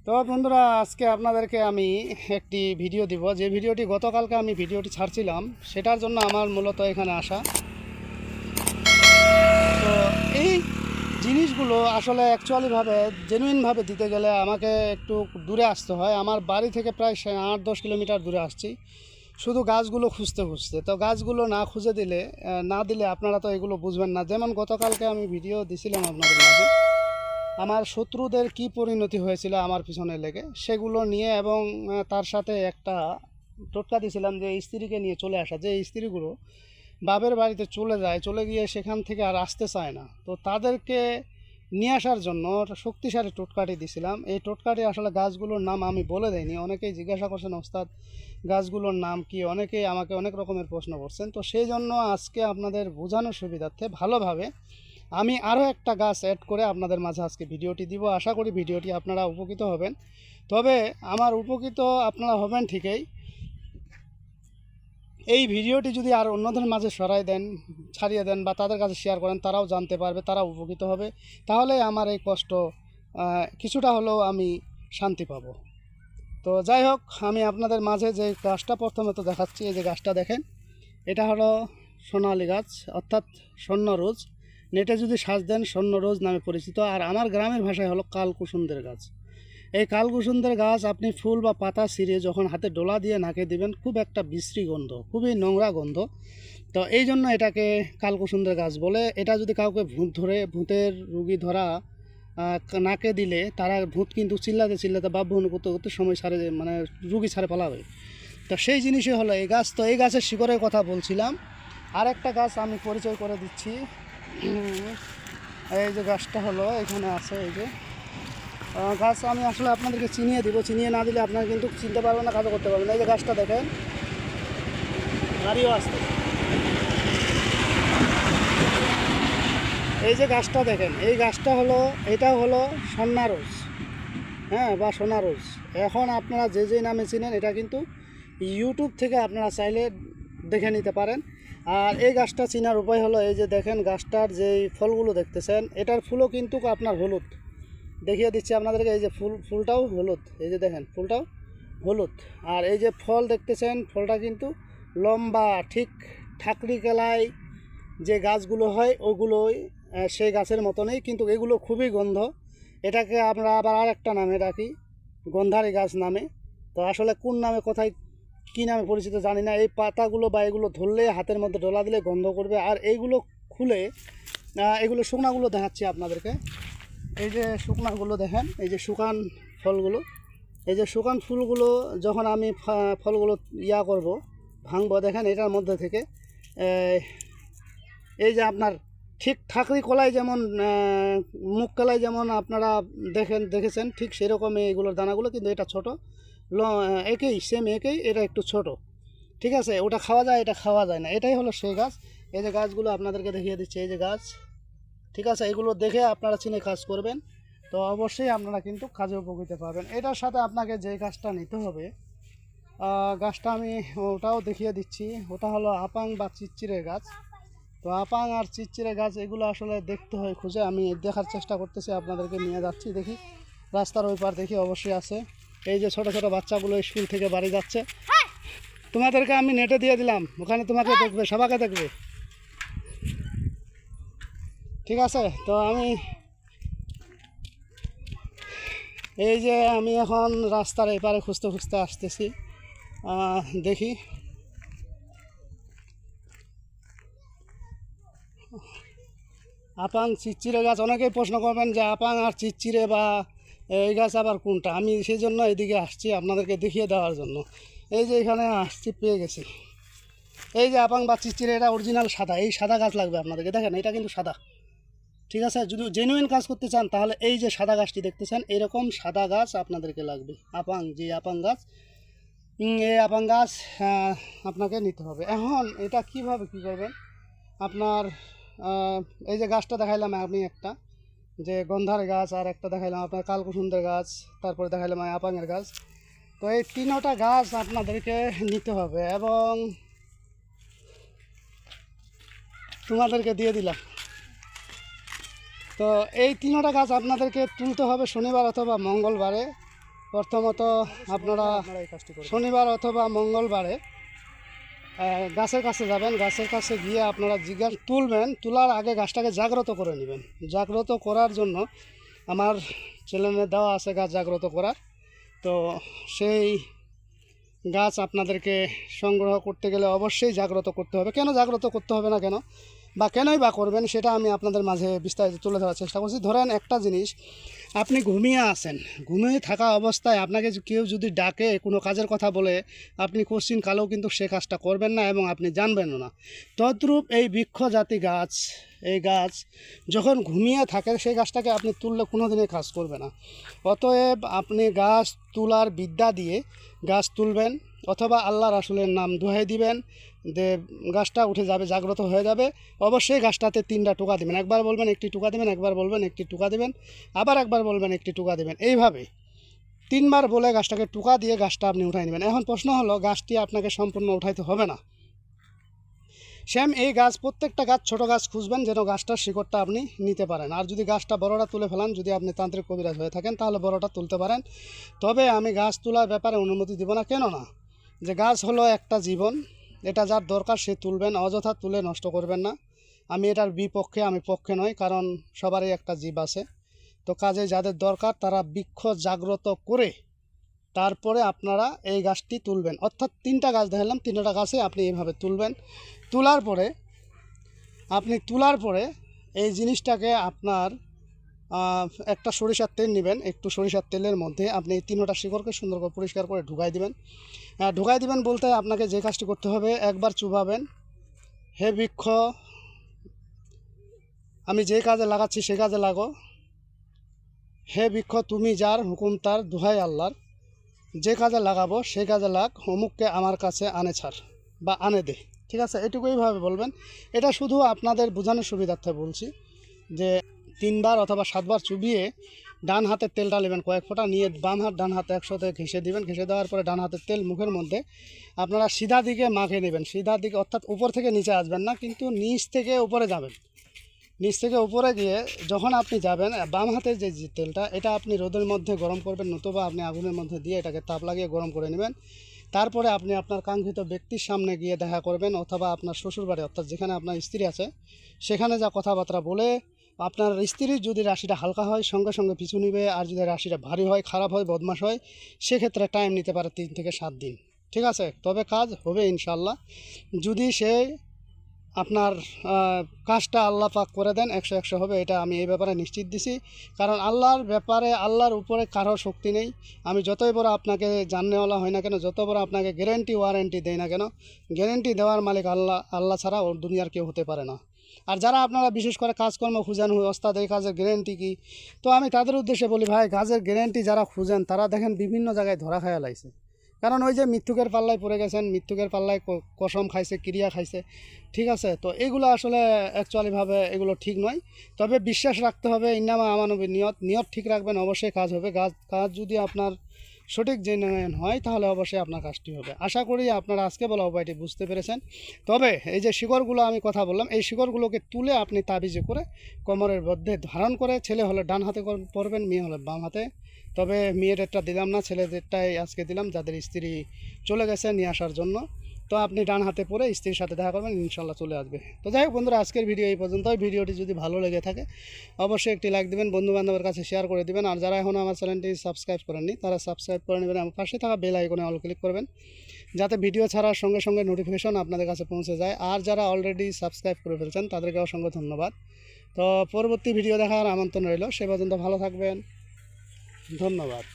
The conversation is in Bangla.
তো বন্ধুরা, আজকে আপনাদেরকে আমি একটি ভিডিও দিব, যে ভিডিওটি গতকালকে আমি ভিডিওটি ছাড়ছিলাম, সেটার জন্য আমার মূলত এখানে আসা। তো এই জিনিসগুলো আসলে অ্যাকচুয়ালিভাবে জেনুইনভাবে দিতে গেলে আমাকে একটু দূরে আসতে হয়। আমার বাড়ি থেকে প্রায় 8-10 কিলোমিটার দূরে আসছি শুধু গাছগুলো খুঁজতে খুঁজতে। তো গাছগুলো না খুঁজে দিলে না দিলে আপনারা তো এগুলো বুঝবেন না। যেমন গতকালকে আমি ভিডিও দিছিলাম আপনাদের মাঝে, আমার শত্রুদের কি পরিণতি হয়েছিল আমার পিছনে লেগে, সেগুলো নিয়ে, এবং তার সাথে একটা টোটকা দিয়েছিলাম যে স্ত্রীকে নিয়ে চলে আসা। যে স্ত্রীগুলো বাপের বাড়িতে চলে যায়, চলে গিয়ে সেখান থেকে আর আসতে চায় না, তো তাদেরকে নিয়ে আসার জন্য শক্তিশালী টোটকাটি দিয়েছিলাম। এই টোটকাটি আসলে গাছগুলোর নাম আমি বলে দেয়নি। অনেকেই জিজ্ঞাসা করছেন, ওস্তাদ গাছগুলোর নাম কি, অনেকেই আমাকে অনেক রকমের প্রশ্ন করছেন। তো সেই জন্য আজকে আপনাদের বোঝানোর সুবিধার্থে ভালোভাবে আমি আরও একটা গাছ অ্যাড করে আপনাদের মাঝে আজকে ভিডিওটি দিব। আশা করি ভিডিওটি আপনারা উপকৃত হবেন। তবে আমার উপকৃত আপনারা হবেন ঠিকই, এই ভিডিওটি যদি আর অন্যদের মাঝে ছাড়িয়ে দেন বা তাদের কাছে শেয়ার করেন, তারাও জানতে পারবে, তারাও উপকৃত হবে। তাহলে আমার এই কষ্ট কিছুটা হলেও আমি শান্তি পাব। তো যাই হোক, আমি আপনাদের মাঝে যে গাছটা প্রথমে তো দেখাচ্ছি, এই যে গাছটা দেখেন, এটা হলো সোনালী গাছ, অর্থাৎ স্বর্ণ রোজ। নেটে যদি সার্চ দেন স্বর্ণ রোজ নামে পরিচিত। আর আমার গ্রামের ভাষায় হলো কালকুসুন্দের গাছ। এই কালকুসুন্দের গাছ আপনি ফুল বা পাতা ছিঁড়ে যখন হাতে ডোলা দিয়ে নাকে দিবেন, খুব একটা বিশ্রী গন্ধ, খুবই নোংরা গন্ধ। তো এই জন্য এটাকে কালকুসুন্দের গাছ বলে। এটা যদি কাউকে ভূতের রুগী ধরা নাকে দিলে, তারা ভূত কিন্তু চিল্লাতে চিল্লাতে বাভ্যন করতে করতে সময় মানে রুগী ছাড়ে পালাবে। তো সেই জিনিসই হলো এই গাছ। তো এই গাছের শিকড়ের কথা বলছিলাম। আর একটা গাছ আমি পরিচয় করে দিচ্ছি। এই যে গাছটা হলো এখানে আছে, এই যে গাছ আমি আসলে আপনাদেরকে চিনিয়ে দিব। চিনিয়ে না দিলে আপনারা কিন্তু চিনতে পারবেন না, কাজও করতে পারবেন না। এই যে গাছটা দেখেন, গাড়িও আসতে, এই যে গাছটা দেখেন, এই গাছটা হলো, এটা হলো সোনা রোজ, হ্যাঁ, বা সোনা রোজ। এখন আপনারা যে যে নামে চিনেন, এটা কিন্তু ইউটিউব থেকে আপনারা চাইলে দেখে নিতে পারেন। আর এই গাছটা চেনার উপায় হলো, এই যে দেখেন গাছটার যেই ফলগুলো দেখতেছেন, এটার ফুলও কিন্তু আপনার হলুদ। দেখিয়ে দিচ্ছি আপনাদেরকে, এই যে ফুলটাও হলুদ, এই যে দেখেন ফুলটাও হলুদ। আর এই যে ফল দেখতেছেন, ফলটা কিন্তু লম্বা, ঠিক ঠাকরি কেলায় যে গাছগুলো হয় ওগুলোই সেই গাছের মতনই, কিন্তু এগুলো খুবই গন্ধ। এটাকে আমরা আবার আর একটা নামে ডাকি, গন্ধারি গাছ নামে। তো আসলে কোন নামে, কোথায় কী নামে পরিচিত জানি না। এই পাতাগুলো বা এগুলো ধরলে হাতের মধ্যে ডলা দিলে গন্ধ করবে। আর এইগুলো খুলে, এগুলো শুকনাগুলো দেখাচ্ছি আপনাদেরকে। এই যে শুকনাগুলো দেখেন, এই যে শুকান ফলগুলো, এই যে শুকান ফুলগুলো যখন আমি ফলগুলো করব, ভাঙবো, দেখেন এটার মধ্যে থেকে এই যে আপনার ঠিক ঠাকরি কলায় যেমন মুখ কলায় যেমন আপনারা দেখেছেন, ঠিক সেরকমই এগুলোর দানাগুলো, কিন্তু এটা ছোট, একই সেম, একই, এটা একটু ছোট। ঠিক আছে, ওটা খাওয়া যায়, এটা খাওয়া যায় না। এটাই হলো সেই গাছ। এই যে গাছগুলো আপনাদেরকে দেখিয়ে দিচ্ছি, এই যে গাছ। ঠিক আছে, এগুলো দেখে আপনারা চিনে কাজ করবেন। তো অবশ্যই আপনারা কিন্তু কাজে উপকৃত পাবেন। এটার সাথে আপনাকে যে গাছটা নিতে হবে, গাছটা আমি ওটাও দেখিয়ে দিচ্ছি। ওটা হলো আপাং বা চিচ্চিরে গাছ। তো আপাং আর চিচ্চিরে গাছ, এগুলো আসলে দেখতে হয় খুঁজে। আমি দেখার চেষ্টা করতেছি, আপনাদেরকে নিয়ে যাচ্ছি, দেখি রাস্তার ওই পার দেখি অবশ্যই আছে। এই যে ছোটো ছোটো বাচ্চাগুলো স্কুল থেকে বাড়ি যাচ্ছে, তোমাদেরকে আমি নেটে দিয়ে দিলাম, ওখানে তোমাকে দেখবে, সবাইকে দেখবে। ঠিক আছে, তো আমি এই যে আমি এখন রাস্তার এপারে খুঁজতে খুঁজতে আসতেছি, দেখি। আপাং চিচ্চিরে গাছ, অনেকেই প্রশ্ন করবেন যে আপাং আর চিচ্চিরে বা এই গাছ আবার কোনটা। আমি সেই জন্য এদিকে আসছি আপনাদেরকে দেখিয়ে দেওয়ার জন্য। এই যে এখানে আসছি, পেয়ে গেছি। এই যে আপাং বা চিচ্চিরে, এটা অরিজিনাল সাদা, এই সাদা গাছ লাগবে আপনাদেরকে। দেখেন এটা কিন্তু সাদা। ঠিক আছে, যদি জেনুইন কাজ করতে চান, তাহলে এই যে সাদা গাছটি দেখতেছেন, এরকম সাদা গাছ আপনাদেরকে লাগবে। আপাং, যে আপাং গাছ, এই আপাং গাছ আপনাকে নিতে হবে। এখন এটা কিভাবে কী করবেন, আপনার এই যে গাছটা দেখাইলাম আমি একটা, যে গন্ধার গাছ, আর একটা দেখাইলাম আপনার কালকুসুন্দের গাছ, তারপরে দেখাইলাম আপাঙের গাছ। তো এই তিনোটা গাছ আপনাদেরকে নিতে হবে, এবং তোমাদেরকে দিয়ে দিলাম। তো এই তিনোটা গাছ আপনাদেরকে তুলতে হবে শনিবার অথবা মঙ্গলবারে। প্রথমত আপনারা শনিবার অথবা মঙ্গলবারে গাছের কাছে যাবেন। গাছের কাছে গিয়ে আপনারা জিজ্ঞাসা তুলবেন, তোলার আগে গাছটাকে জাগ্রত করে নেবেন। জাগ্রত করার জন্য আমার চ্যানেলে দেওয়া আছে গাছ জাগ্রত করার, তো সেই গাছ আপনাদেরকে সংগ্রহ করতে গেলে অবশ্যই জাগ্রত করতে হবে। কেন জাগ্রত করতে হবে না কেন, বা কেনই বা করবেন, সেটা আমি আপনাদের মাঝে বিস্তারিত তুলে ধরার চেষ্টা করছি। ধরেন একটা জিনিস, আপনি ঘুমিয়ে আছেন, ঘুমিয়ে থাকা অবস্থায় আপনাকে কেউ যদি ডাকে কোনো কাজের কথা বলে, আপনি কোশ্চিন কালেও কিন্তু সে কাজটা করবেন না এবং আপনি জানবেনও না। তদ্রূপ এই বৃক্ষজাতি গাছ, এই গাছ যখন ঘুমিয়ে থাকে সেই গাছটাকে আপনি তুললে কোনো দিনই কাজ করবে না। অতএব আপনি গাছ তোলার বিদ্যা দিয়ে গাছ তুলবেন, অথবা আল্লাহ রাসূলের নাম দোহাই দিবেন, যে গাছটা উঠে যাবে, জাগ্রত হয়ে যাবে। অবশ্যই গাছটাতে 3টা টোকা দেবেন। একবার বলবেন একটি টোকা দেবেন, একবার বলবেন একটি টোকা দেবেন, আবার একবার বলবেন একটি টোকা দেবেন। এইভাবে 3বার বলে গাছটাকে টোকা দিয়ে গাছটা আপনি উঠাই নেবেন। এখন প্রশ্ন হলো, গাছটি আপনাকে সম্পূর্ণ উঠাইতে হবে না। সেম এই গাছ, প্রত্যেকটা গাছ ছোট গাছ খুঁজবেন যেন গাছটার শিকড়টা আপনি নিতে পারেন। আর যদি গাছটা বড়টা তুলে ফেলান, যদি আপনি তান্ত্রিক কবিরাজ হয়ে থাকেন, তাহলে বড়টা তুলতে পারেন। তবে আমি গাছ তোলার ব্যাপারে অনুমতি দিব না। কেন না, যে গাছ হলো একটা জীবন, এটা যার দরকার সে তুলবেন, অযথা তুলে নষ্ট করবেন না। আমি এটার বিপক্ষে, আমি পক্ষে নয়, কারণ সবারই একটা জীব আছে। তো কাজে যাদের দরকার তারা বৃক্ষ জাগ্রত করে তারপরে আপনারা এই গাছটি তুলবেন। অর্থাৎ 3টা গাছ দেখালাম, 3টা গাছে আপনি এইভাবে তুলবেন। তোলার পরে এই জিনিসটাকে আপনার একটা সরিষার তেল নেবেন। একটু সরিষার তেলের মধ্যে আপনি এই 3টা শিকড়কে সুন্দর করে পরিষ্কার করে ঢুকাই দিবেন। বলতে আপনাকে যে কাজটি করতে হবে, একবার চুবাবেন, হে বৃক্ষ আমি যে কাজে লাগাচ্ছি সে কাজে লাগো, হে বৃক্ষ তুমি যার হুকুম তার, দোহাই আল্লাহর, যে কাজে লাগাবো সে কাজে লাগ, অমুককে আমার কাছে আনে ছাড় বা আনে দে। ঠিক আছে, এটুকুইভাবে বলবেন। এটা শুধু আপনাদের বোঝানোর সুবিধার্থে বলছি, যে 3বার অথবা 7বার চুবিয়ে ডান হাতের তেলটা নেবেন কয়েক ফোঁটা, নিয়ে বাম হাত ডান হাতে একসাথে ঘেঁষে দিবেন। ঘেঁষে দেওয়ার পরে ডান হাতের তেল মুখের মধ্যে আপনারা সিধা দিকে মাখে নেবেন। সিধা দিকে অর্থাৎ উপর থেকে নিচে আসবেন না, কিন্তু নিচ থেকে উপরে যাবেন। নিচ থেকে উপরে গিয়ে যখন আপনি যাবেন, বাম হাতের যে তেলটা, এটা আপনি রোদের মধ্যে গরম করবেন, নতুবা আপনি আগুনের মধ্যে দিয়ে এটাকে তাপ লাগিয়ে গরম করে নেবেন। তারপরে আপনি আপনার কাঙ্ক্ষিত ব্যক্তির সামনে গিয়ে দেখা করবেন, অথবা আপনার শ্বশুরবাড়ি অর্থাৎ যেখানে আপনার স্ত্রী আছে সেখানে যা কথাবার্তা বলে, আপনার স্ত্রীর যদি রাশিটা হালকা হয় সঙ্গে সঙ্গে পিছু নিবে, আর যদি রাশিটা ভারী হয়, খারাপ হয়, বদমাশ হয়, সেক্ষেত্রে টাইম নিতে পারে 3 থেকে 7 দিন। ঠিক আছে, তবে কাজ হবে ইনশাল্লাহ। যদি সে আপনার কাজটা আল্লাহ পাক করে দেন, 100 হবে, এটা আমি এই ব্যাপারে নিশ্চিত দিছি। কারণ আল্লাহর ব্যাপারে, আল্লাহর উপরে কারো শক্তি নেই। আমি যতই বড় আপনাকে জাননেওয়ালা হয় না কেন, যত বড় আপনাকে গ্যারেন্টি ওয়ারেন্টি দেয় না কেন, গ্যারেন্টি দেওয়ার মালিক আল্লাহ ছাড়া ওর দুনিয়ার কেউ হতে পারে না। আর যারা আপনারা বিশেষ করে কাজকর্ম খুঁজেন, ওস্তাদ এই কাজের গ্যারেন্টি কী, তো আমি তাদের উদ্দেশ্যে বলি, ভাই কাজের গ্যারেন্টি যারা খুঁজেন তারা দেখেন বিভিন্ন জায়গায় ধরা খায়া লাইছে। কারণ ওই যে মৃত্যুকের পাল্লায় পড়ে গেছেন, মৃত্যুকের পাল্লায় কসম খাইছে, ক্রিয়া খাইছে। ঠিক আছে, তো এগুলো আসলে অ্যাকচুয়ালিভাবে এগুলো ঠিক নয়। তবে বিশ্বাস রাখতে হবে, ইন্নামা আমানবী, নিয়ত ঠিক রাখবেন, অবশ্যই কাজ হবে। কাজ যদি আপনার সঠিক জেনুইন হয় তাহলে অবশ্যই আপনার কাজটি হবে। আশা করি আপনারা আজকে বলা উপায়টি বুঝতে পেরেছেন। তবে এই যে শিকড়গুলো আমি কথা বললাম, এই শিকড়গুলোকে তুলে আপনি তাবিজে করে কোমরের মধ্যে ধারণ করে, ছেলে হলে ডান হাতে পরবেন, মেয়ে হলে বাম হাতে। তবে মেয়েদেরটা দিলাম না, ছেলেদেরটাই আজকে দিলাম, যাদের স্ত্রী চলে গেছে নিয়ে আসার জন্য। তো আপনি ডান হাতে পরে স্ত্রীর সাথে দেখা করবেন, ইনশাল্লাহ চলে আসবে। তো যাই হোক বন্ধুরা, আজকের ভিডিও এই পর্যন্তই। ভিডিওটি যদি ভালো লেগে থাকে অবশ্যই একটি লাইক দেবেন, বন্ধুবান্ধবের কাছে শেয়ার করে দেবেন। আর যারা এখনও আমার চ্যানেলটি সাবস্ক্রাইব করেননি তারা সাবস্ক্রাইব করে নেবেন, আমার পাশে থাকা বেল আইকনে অল ক্লিক করবেন, যাতে ভিডিও ছাড়ার সঙ্গে সঙ্গে নোটিফিকেশন আপনাদের কাছে পৌঁছে যায়। আর যারা অলরেডি সাবস্ক্রাইব করে ফেলছেন তাদেরকে অসংখ্য ধন্যবাদ। তো পরবর্তী ভিডিও দেখার আমন্ত্রণ রইল। সে পর্যন্ত ভালো থাকবেন, ধন্যবাদ।